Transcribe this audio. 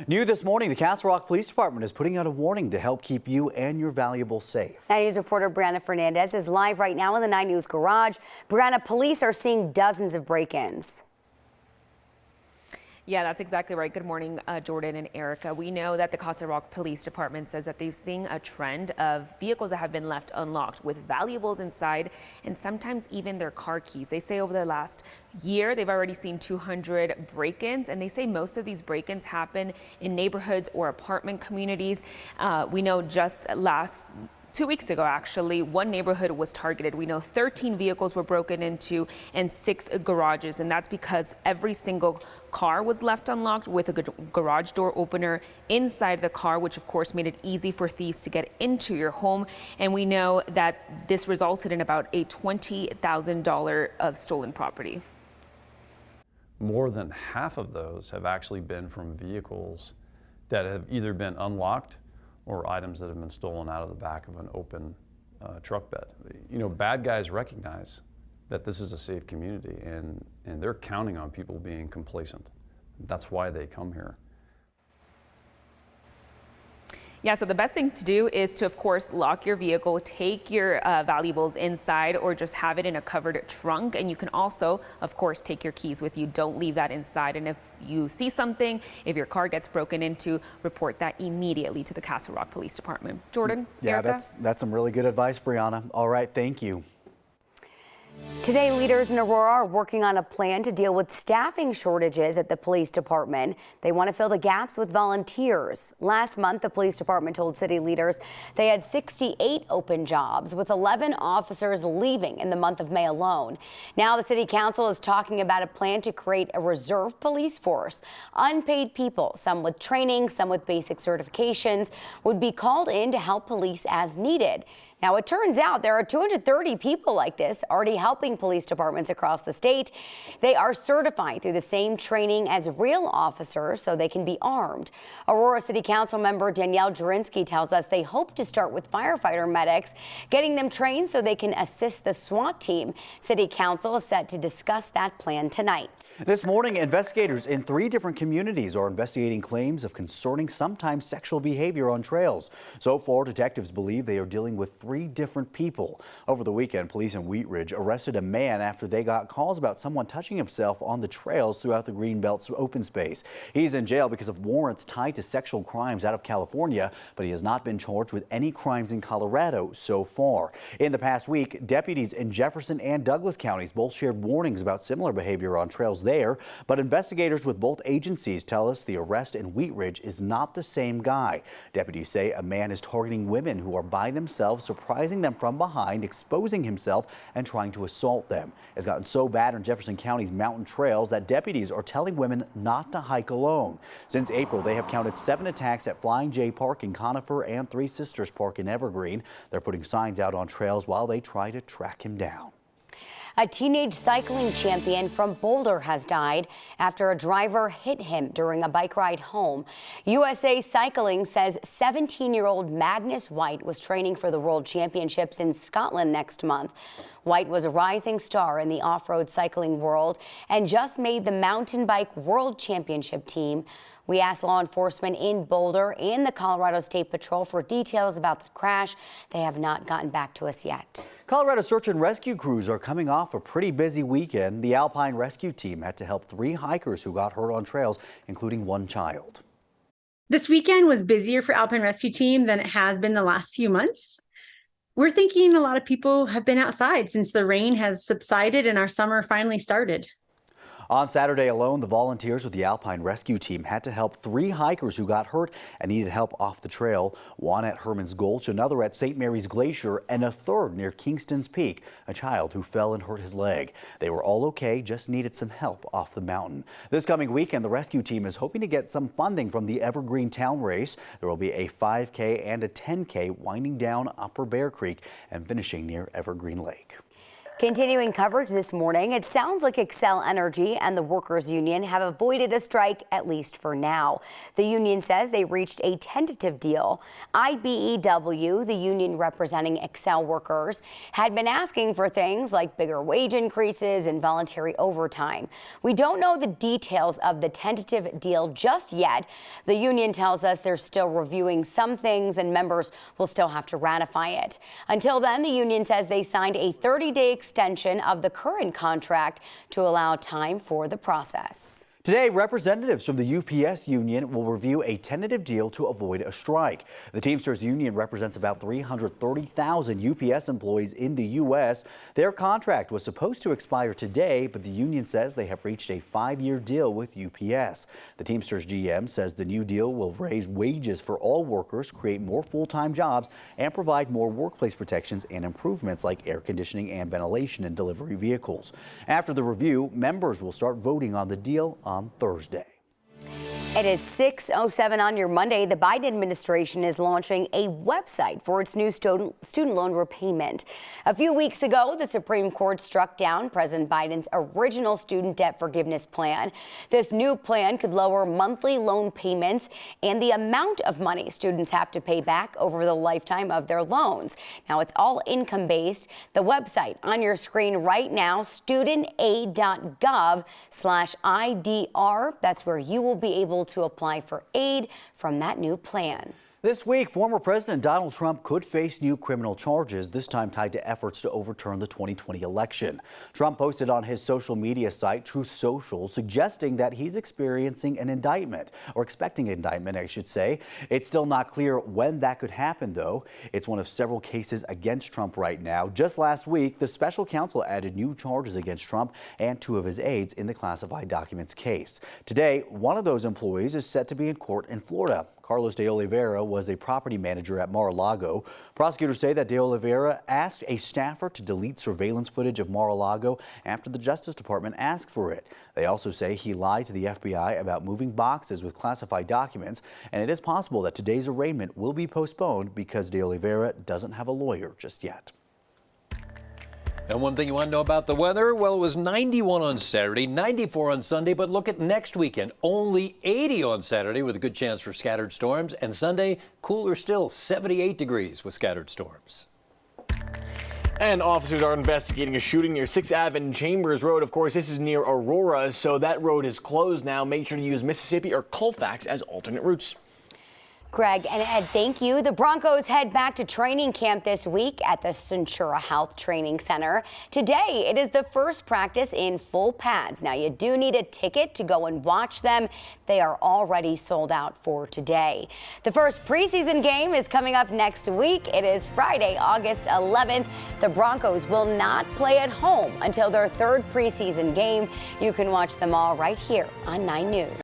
New this morning, the Castle Rock Police Department is putting out a warning to help keep you and your valuables safe. 9 News reporter Brianna Fernandez is live right now in the 9 News garage. Brianna, police are seeing dozens of break-ins. Yeah, that's exactly right. Good morning, Jordan and Erica. We know that the Castle Rock Police Department says that they've seen a trend of vehicles that have been left unlocked with valuables inside and sometimes even their car keys. They say over the last year, they've already seen 200 break-ins, and they say most of these break-ins happen in neighborhoods or apartment communities. We know just 2 weeks ago, actually, one neighborhood was targeted. We know 13 vehicles were broken into and 6 garages, and that's because every single car was left unlocked with a garage door opener inside the car, which of course made it easy for thieves to get into your home. And we know that this resulted in about a $20,000 of stolen property. More than half of those have actually been from vehicles that have either been unlocked or items that have been stolen out of the back of an open truck bed. You know, bad guys recognize that this is a safe community, and they're counting on people being complacent. That's why they come here. Yeah, so the best thing to do is to, of course, lock your vehicle, take your valuables inside, or just have it in a covered trunk. And you can also, of course, take your keys with you. Don't leave that inside. And if you see something, if your car gets broken into, report that immediately to the Castle Rock Police Department. Jordan? Yeah, Erica? that's some really good advice, Brianna. All right, thank you. Today, leaders in Aurora are working on a plan to deal with staffing shortages at the police department. They want to fill the gaps with volunteers. Last month, the police department told city leaders they had 68 open jobs, with 11 officers leaving in the month of May alone. Now, the city council is talking about a plan to create a reserve police force. Unpaid people, some with training, some with basic certifications, would be called in to help police as needed. Now, it turns out there are 230 people like this already helping police departments across the state. They are certified through the same training as real officers so they can be armed. Aurora City Council member Danielle Jurinsky tells us they hope to start with firefighter medics, getting them trained so they can assist the SWAT team. City Council is set to discuss that plan tonight. This morning, investigators in 3 different communities are investigating claims of concerning, sometimes sexual behavior on trails. So far, detectives believe they are dealing with 3 different people. Over the weekend, police in Wheat Ridge arrested a man after they got calls about someone touching himself on the trails throughout the Greenbelt's open space. He's in jail because of warrants tied to sexual crimes out of California, but he has not been charged with any crimes in Colorado so far. In the past week, deputies in Jefferson and Douglas counties both shared warnings about similar behavior on trails there, but investigators with both agencies tell us the arrest in Wheat Ridge is not the same guy. Deputies say a man is targeting women who are by themselves, surprising them from behind, exposing himself, and trying to assault them. It's gotten so bad in Jefferson County's mountain trails that deputies are telling women not to hike alone. Since April, they have counted 7 attacks at Flying J Park in Conifer and 3 Sisters Park in Evergreen. They're putting signs out on trails while they try to track him down. A teenage cycling champion from Boulder has died after a driver hit him during a bike ride home. USA Cycling says 17-year-old Magnus White was training for the World Championships in Scotland next month. White was a rising star in the off-road cycling world and just made the mountain bike World Championship team. We asked law enforcement in Boulder and the Colorado State Patrol for details about the crash. They have not gotten back to us yet. Colorado search and rescue crews are coming off a pretty busy weekend. The Alpine Rescue Team had to help 3 hikers who got hurt on trails, including 1 child. This weekend was busier for Alpine Rescue Team than it has been the last few months. We're thinking a lot of people have been outside since the rain has subsided and our summer finally started. On Saturday alone, the volunteers with the Alpine Rescue Team had to help 3 hikers who got hurt and needed help off the trail. One at Herman's Gulch, another at St. Mary's Glacier, and a third near Kingston's Peak, a child who fell and hurt his leg. They were all okay, just needed some help off the mountain. This coming weekend, the rescue team is hoping to get some funding from the Evergreen Town Race. There will be a 5K and a 10K winding down Upper Bear Creek and finishing near Evergreen Lake. Continuing coverage this morning, it sounds like Xcel Energy and the workers union have avoided a strike, at least for now. The union says they reached a tentative deal. IBEW, the union representing Xcel workers, had been asking for things like bigger wage increases and voluntary overtime. We don't know the details of the tentative deal just yet. The union tells us they're still reviewing some things and members will still have to ratify it. Until then, the union says they signed a 30-day extension of the current contract to allow time for the process. Today, representatives from the UPS union will review a tentative deal to avoid a strike. The Teamsters union represents about 330,000 UPS employees in the U.S. Their contract was supposed to expire today, but the union says they have reached a 5-year deal with UPS. The Teamsters GM says the new deal will raise wages for all workers, create more full-time jobs, and provide more workplace protections and improvements like air conditioning and ventilation in delivery vehicles. After the review, members will start voting on the deal on Thursday. It is 6:07 on your Monday. The Biden administration is launching a website for its new student loan repayment. A few weeks ago, the Supreme Court struck down President Biden's original student debt forgiveness plan. This new plan could lower monthly loan payments and the amount of money students have to pay back over the lifetime of their loans. Now, it's all income-based. The website on your screen right now, studentaid.gov/IDR. That's where you will be able to apply for aid from that new plan. This week, former President Donald Trump could face new criminal charges, this time tied to efforts to overturn the 2020 election. Trump posted on his social media site, Truth Social, suggesting that he's experiencing an indictment, or expecting an indictment, I should say. It's still not clear when that could happen, though. It's one of several cases against Trump right now. Just last week, the special counsel added new charges against Trump and 2 of his aides in the classified documents case. Today, one of those employees is set to be in court in Florida. Carlos de Oliveira was a property manager at Mar-a-Lago. Prosecutors say that de Oliveira asked a staffer to delete surveillance footage of Mar-a-Lago after the Justice Department asked for it. They also say he lied to the FBI about moving boxes with classified documents, and it is possible that today's arraignment will be postponed because de Oliveira doesn't have a lawyer just yet. And one thing you want to know about the weather? Well, it was 91 on Saturday, 94 on Sunday, but look at next weekend. Only 80 on Saturday with a good chance for scattered storms. And Sunday, cooler still, 78 degrees with scattered storms. And officers are investigating a shooting near 6th Ave and Chambers Road. Of course, this is near Aurora, so that road is closed now. Make sure to use Mississippi or Colfax as alternate routes. Greg and Ed, thank you. The Broncos head back to training camp this week at the Centura Health Training Center. Today, it is the first practice in full pads. Now, you do need a ticket to go and watch them. They are already sold out for today. The first preseason game is coming up next week. It is Friday, August 11th. The Broncos will not play at home until their 3rd preseason game. You can watch them all right here on 9 News.